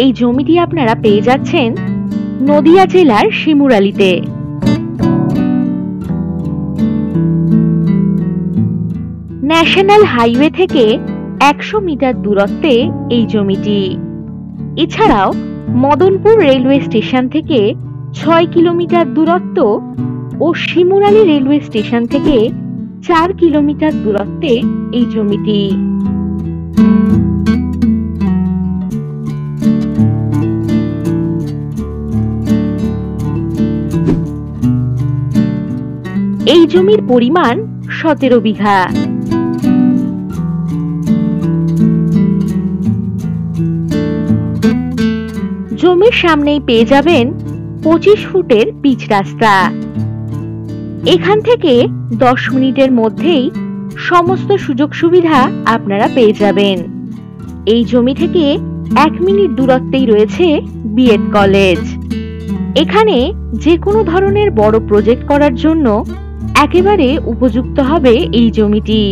এই জমিটি আপনারা পেয়ে যাচ্ছেন নদিয়া জেলার শিমুরালীতে। ন্যাশনাল হাইওয়ে থেকে 100 মিটার দূরত্বে এই জমিটি। এছাড়াও মদনপুর রেলওয়ে স্টেশন থেকে 6 কিলোমিটার দূরত্ব ও শিমুরালী রেলওয়ে স্টেশন থেকে 4 কিলোমিটার দূরত্বে এই জমিটি। এই জমির পরিমাণ 17 বিঘা। জমির সামনেই পেয়ে যাবেন 25 ফুটের পিচ রাস্তা। এখান থেকে 10 মিনিটের মধ্যেই সমস্ত সুযোগ সুবিধা আপনারা পেয়ে যাবেন। এই জমি থেকে 1 মিনিট দূরত্বেই রয়েছে বিএড কলেজ। এখানে যে কোনো ধরনের বড় প্রজেক্ট করার জন্য একেবারে উপযুক্ত হবে এই জমিটি।